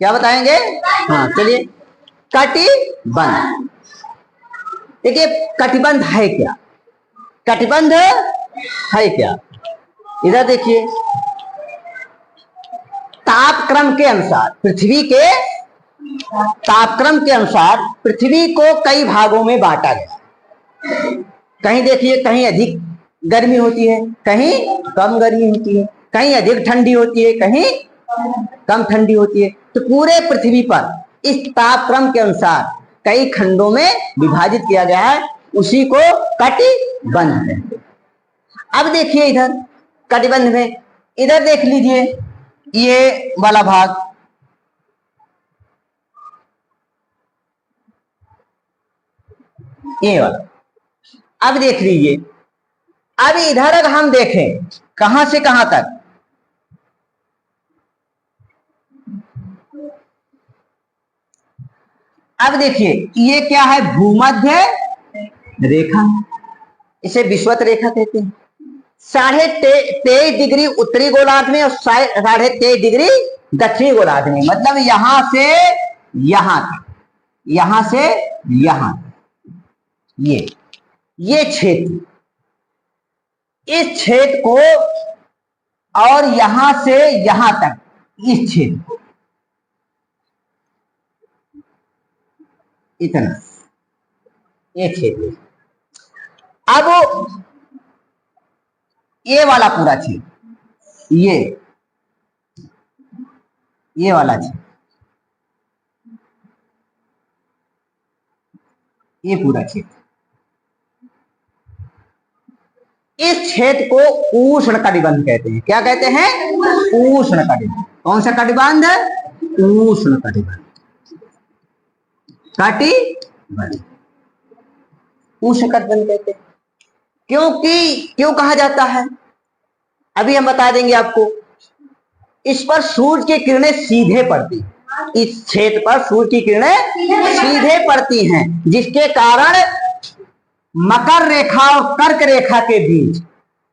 क्या बताएंगे? हाँ चलिए, कटिबंध। देखिए कटिबंध है क्या, कटिबंध है क्या? इधर देखिए, तापक्रम के अनुसार, पृथ्वी के तापक्रम के अनुसार पृथ्वी को कई भागों में बांटा गया। कहीं देखिए, कहीं अधिक गर्मी होती है, कहीं कम गर्मी होती है, कहीं अधिक ठंडी होती है, कहीं कम ठंडी होती है। तो पूरे पृथ्वी पर इस तापक्रम के अनुसार कई खंडों में विभाजित किया गया है, उसी को कटिबंध है। अब देखिए इधर कटिबंध में, इधर देख लीजिए ये वाला भाग, ये वाला। अब देख लीजिए, अब इधर अगर हम देखें कहां से कहां तक, अब देखिए ये क्या है, भूमध्य रेखा, इसे विषुवत रेखा कहते हैं। 23.5 डिग्री उत्तरी गोलार्ध में और 23.5 डिग्री दक्षिणी गोलार्ध में, मतलब यहां से यहां तक, यहां से यहां, ये क्षेत्र, इस क्षेत्र को, और यहां से यहां तक इस क्षेत्र को, इतना ये क्षेत्र। अब ये वाला पूरा क्षेत्र, ये वाला क्षेत्र, ये पूरा क्षेत्र, इस क्षेत्र को उष्ण कटिबंध कहते हैं। क्या कहते हैं? उष्ण कटिबंध। कौन सा कटिबंध? उष्ण कटिबंध। कटिबंध, उष्ण कटिबंध कहते हैं। क्यों कहा जाता है, अभी हम बता देंगे आपको। इस पर सूर्य की किरणें सीधे पड़ती हैं, इस क्षेत्र पर सूर्य की किरणें सीधे पड़ती हैं, जिसके कारण मकर रेखा और कर्क रेखा के बीच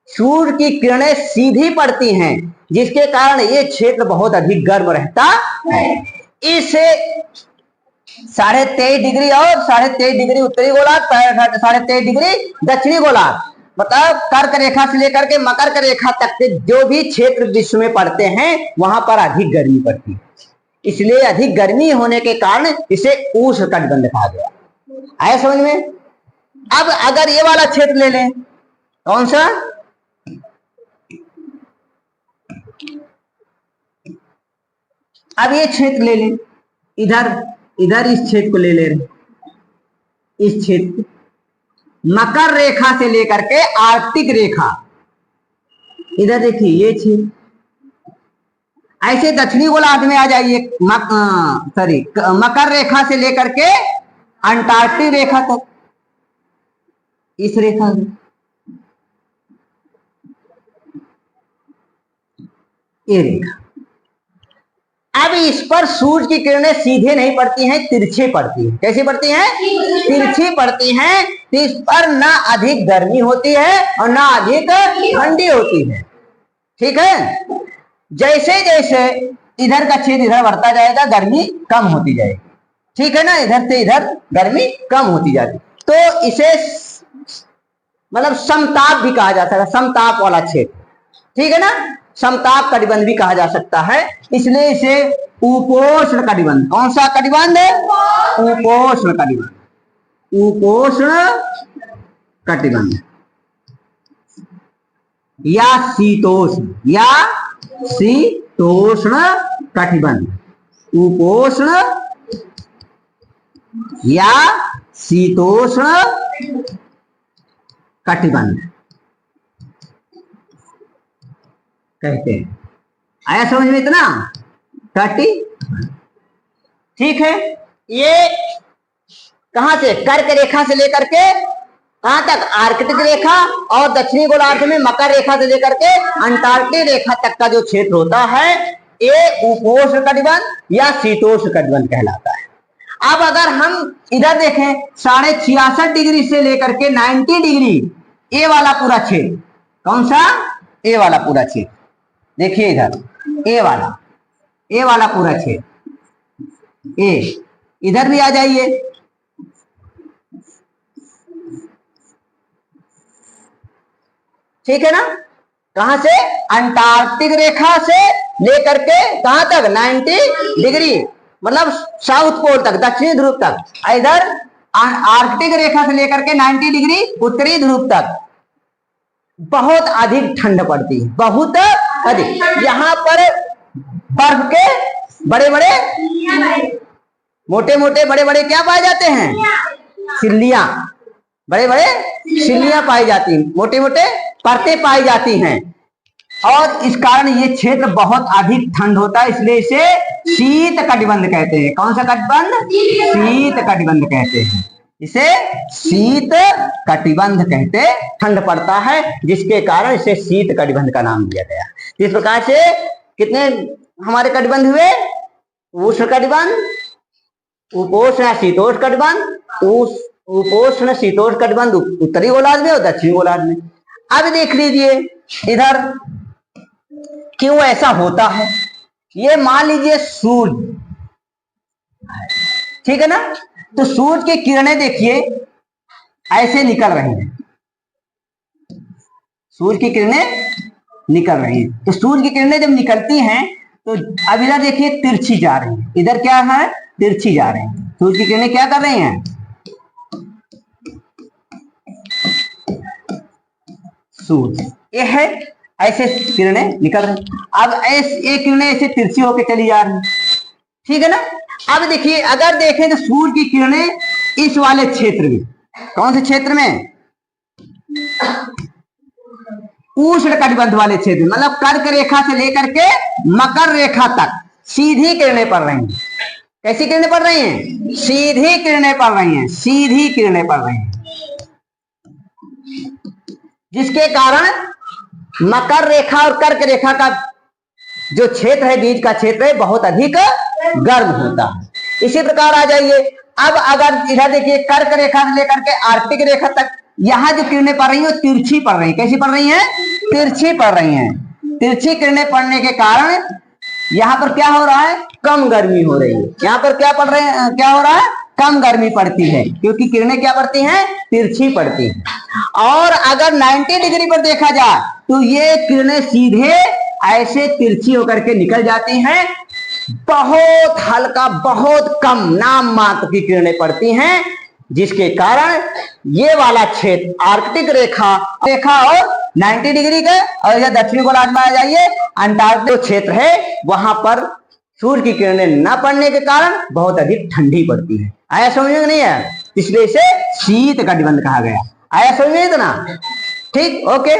सूर्य की किरणें सीधी पड़ती हैं, जिसके कारण ये क्षेत्र बहुत अधिक गर्म रहता है। इस 23.5 डिग्री और 23.5 डिग्री उत्तरी गोलार्ध, 23.5 डिग्री दक्षिणी गोलार्ध, मतलब कर्क रेखा से लेकर के मकर रेखा तक के जो भी क्षेत्र विश्व में पड़ते हैं वहां पर अधिक गर्मी पड़ती है। इसलिए अधिक गर्मी होने के कारण इसे उष्ण कटिबंध कहा गया। आया समझ में? अब अगर ये वाला क्षेत्र ले लें, कौन सा? अब ये क्षेत्र ले लें, इधर इस क्षेत्र को ले ले रहे, इस क्षेत्र मकर रेखा से लेकर के आर्कटिक रेखा, इधर देखिए ये क्षेत्र, ऐसे दक्षिणी गोलार्ध में आ जाइए, मकर रेखा से लेकर के अंटार्कटिक रेखा तक, इस रेखा में ये रेखा। अब इस पर सूर्य की किरणें सीधे नहीं पड़ती हैं, तिरछे पड़ती हैं। कैसी पड़ती हैं? तिरछी पड़ती हैं। तो इस पर ना अधिक गर्मी होती है और ना अधिक ठंडी होती है। ठीक है? जैसे जैसे इधर का क्षेत्र इधर बढ़ता जाएगा, गर्मी कम होती जाएगी। ठीक है ना? इधर से इधर गर्मी कम होती जाती, तो इसे मतलब समताप भी कहा जा सकता है, समताप वाला क्षेत्र। ठीक है ना? समताप कटिबंध भी कहा जा सकता है, इसलिए इसे उपोष्ण कटिबंध। कौन सा कटिबंध? उपोष्ण कटिबंध। उपोष्ण कटिबंध या शीतोष्ण, या शीतोष्ण कटिबंध। उपोष्ण या शीतोष्ण कटिबंध कहते हैं। आया समझ में इतना? कटिबंध। ठीक है? ये कहां से? कर्क रेखा से लेकर के कहां तक? आर्कटिक रेखा, और दक्षिणी गोलार्ध में मकर रेखा से लेकर के अंटार्कटिक रेखा तक का जो क्षेत्र होता है, ये उपोष्ण कटिबंध या शीतोष्ण कटिबंध कहलाता है। अब अगर हम इधर देखें, 66.5 डिग्री से लेकर के 90 डिग्री, ये वाला पूरा क्षेत्र, कौन सा? ये वाला पूरा क्षेत्र। देखिए इधर ये वाला पूरा क्षेत्र, ए। इधर भी आ जाइए, ठीक है ना। कहां से? अंटार्कटिक रेखा से लेकर के कहां तक? 90 डिग्री, मतलब साउथ पोल तक, दक्षिणी ध्रुव तक। इधर आर्कटिक रेखा से लेकर के 90 डिग्री उत्तरी ध्रुव तक बहुत अधिक ठंड पड़ती है, बहुत अधिक। यहाँ पर बर्फ के बड़े बड़े मोटे मोटे बड़े बड़े क्या पाए जाते हैं? सिल्लियां, बड़े बड़े सिल्लियां पाई जाती हैं, मोटे मोटे परतें पाई जाती हैं। और इस कारण ये क्षेत्र बहुत अधिक ठंड होता है, इसलिए इसे शीत कटिबंध कहते हैं। कौन सा कटिबंध? शीत कटिबंध कहते हैं, इसे शीत कटिबंध कहते। ठंड पड़ता है जिसके कारण इसे शीत कटिबंध का नाम दिया गया। इस प्रकार से कितने हमारे कटिबंध हुए? उष्ण कटिबंध, उपोष्ण शीतोष्ण कटिबंध, उपोष्ण शीतोष्ण कटिबंध उत्तरी गोलार्ध में और दक्षिणी गोलार्ध में। अब देख लीजिए इधर क्यों ऐसा होता है। ये मान लीजिए सूर्य, ठीक है ना, तो सूर्य की किरणें देखिए ऐसे निकल रही हैं, सूर्य की किरणें निकल रही हैं। तो सूर्य की किरणें जब निकलती हैं तो अब इधर देखिए तिरछी जा रही है, इधर क्या है? तिरछी जा रही है। सूर्य की किरणें क्या कर रही हैं? सूर्य ये है, ऐसे किरणें निकल रही। अब ये किरणें ऐसे तिरछी होकर चली जा रही, ठीक है ना। अब देखिए अगर देखें तो सूर्य की किरणें इस वाले क्षेत्र में, कौन से क्षेत्र में? उष्ण कटिबंध वाले क्षेत्र, मतलब कर्क रेखा से लेकर के मकर रेखा तक सीधी किरणें पड़ रही हैं। कैसी किरणें पड़ रही हैं? सीधी किरणें पड़ रही हैं, सीधी किरणें पड़ रही हैं, जिसके कारण मकर रेखा और कर्क रेखा का जो क्षेत्र है, बीच का क्षेत्र है, बहुत अधिक गर्म होता है। इसी प्रकार आ जाइए, अब अगर इधर देखिए कर्क रेखा से लेकर के आर्कटिक रेखा तक यहां जो किरणें पड़ रही हैं वो तिरछी पड़ रही हैं। कैसी पड़ रही हैं? तिरछी पड़ रही हैं। तिरछी किरणें पड़ने के कारण यहां पर क्या हो रहा है? कम गर्मी हो रही है। यहां पर क्या पड़ रहे हैं? क्या हो रहा है? कम गर्मी पड़ती है, क्योंकि किरणें क्या पड़ती हैं? तिरछी पड़ती हैं। और अगर 90 डिग्री पर देखा जाए तो ये किरणें सीधे ऐसे तिरछी होकर के निकल जाती हैं, बहुत हल्का, बहुत कम नाम मात्र की किरणें पड़ती हैं, जिसके कारण ये वाला क्षेत्र आर्कटिक रेखा और 90 डिग्री का, और इधर दक्षिणी गोलार्ध में आ जाइए अंटार्कटिक क्षेत्र है, वहां पर सूर्य की किरणें न पड़ने के कारण बहुत अधिक ठंडी पड़ती है। आया समझ में? नहीं है, इसलिए इसे शीत कटिबंध कहा गया। आया समझ में इतना? ठीक, ओके।